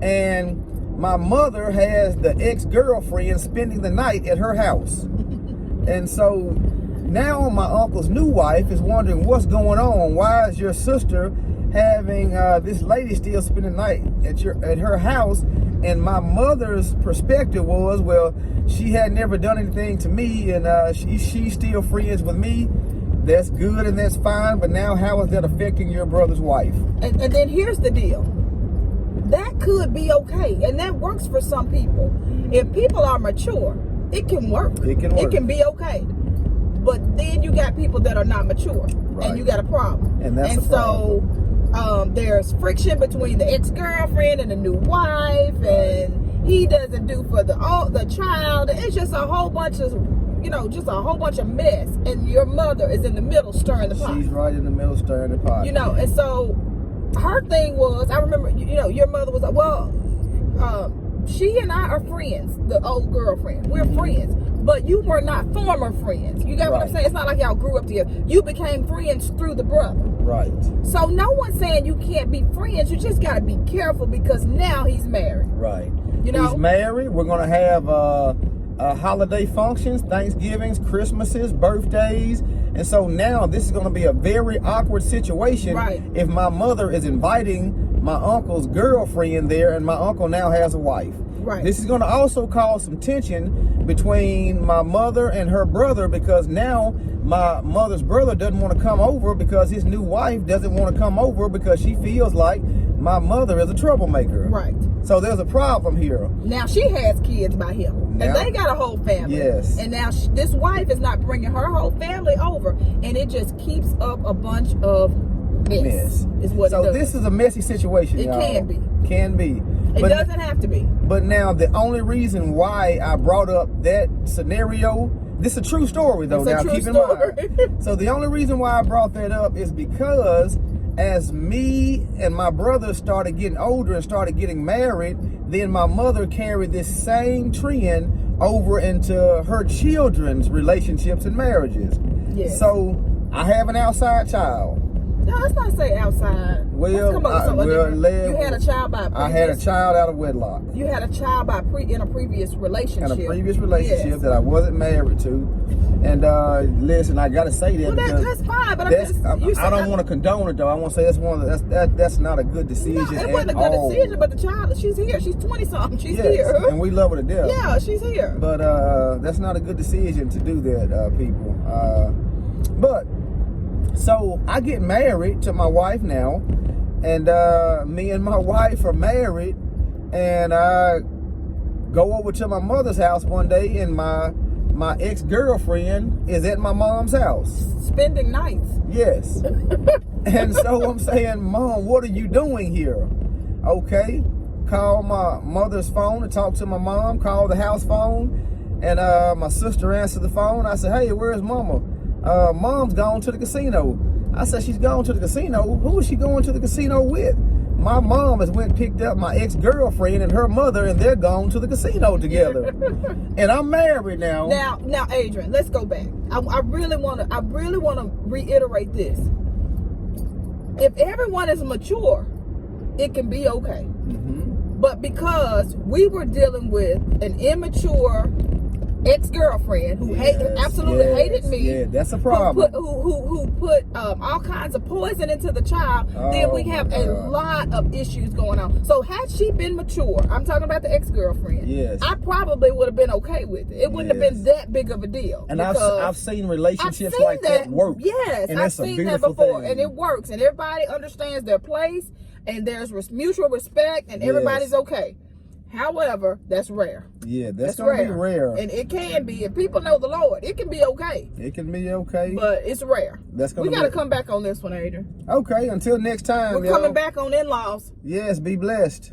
and my mother has the ex-girlfriend spending the night at her house. And so now my uncle's new wife is wondering what's going on. Why is your sister having this lady still spending the night at her house? And my mother's perspective was, well, she had never done anything to me, and she's still friends with me. That's good and that's fine, but now how is that affecting your brother's wife? And then here's the deal. That could be okay, and that works for some people. If people are mature, it can work. It can work. It can be okay. But then you got people that are not mature, and you got a problem. And that's a problem. So there's friction between the ex-girlfriend and the new wife, and he doesn't do for the child. It's just a whole bunch of, just a whole bunch of mess. And your mother is in the middle stirring the pot. She's right in the middle stirring the pot. And so her thing was, I remember, your mother was like, well, she and I are friends, the old girlfriend. We're friends. But you were not former friends. You got what I'm saying? It's not like y'all grew up together. You became friends through the brother. Right. So no one's saying you can't be friends. You just got to be careful because now he's married. Right. He's married. We're going to have holiday functions, Thanksgivings, Christmases, birthdays. And so now this is going to be a very awkward situation if my mother is inviting my uncle's girlfriend there and my uncle now has a wife. Right. This is going to also cause some tension between my mother and her brother, because now my mother's brother doesn't want to come over because his new wife doesn't want to come over because she feels like my mother is a troublemaker. Right. So there's a problem here. Now she has kids by him, and they got a whole family. Yes. And now this wife is not bringing her whole family over, and it just keeps up a bunch of mess. Is what so it does. This is a messy situation. It y'all. can be. Can be. It doesn't have to be. But now the only reason why I brought up that scenario, this is a true story though. It's now keep in mind. So the only reason why I brought that up is because as me and my brother started getting older and started getting married, then my mother carried this same trend over into her children's relationships and marriages. Yes. So I have an outside child. No, let's not say outside. Well, you had a child by I had a child out of wedlock. You had a child in a previous relationship. In a previous relationship that I wasn't married to. And listen, I gotta say that because that's fine, but I don't want to condone it though. I want to say that's not a good decision. No, it wasn't a good decision, but the child, she's here. She's 20-something. She's here, and we love her to death. Yeah, she's here. But that's not a good decision to do that, people. But so I get married to my wife now, and me and my wife are married, and I go over to my mother's house one day, and my ex-girlfriend is at my mom's house. Spending nights. Yes. And so I'm saying, Mom, what are you doing here? Okay. Call my mother's phone to talk to my mom, call the house phone, and my sister answered the phone. I said, hey, where's Mama? Mom's gone to the casino. I said, she's gone to the casino? Who is she going to the casino with? My mom has went and picked up my ex-girlfriend and her mother, and they're gone to the casino together. And I'm married now. Now, Adrian, let's go back. I really want to reiterate this. If everyone is mature, it can be okay. Mm-hmm. But because we were dealing with an immature ex-girlfriend who absolutely hated me. Yeah, that's a problem. Who put all kinds of poison into the child. Then we have a lot of issues going on. So had she been mature, I'm talking about the ex-girlfriend. Yes. I probably would have been okay with it. It wouldn't have been that big of a deal. And I've seen relationships like that work. Yes, and I've seen that before, and it works, and everybody understands their place, and there's mutual respect, and everybody's okay. However, that's rare. Yeah, that's going to be rare. And it can be. If people know the Lord, it can be okay. It can be okay. But it's rare. We got to come back on this one, Adrian. Okay, until next time. We're coming back on in-laws. Yes, be blessed.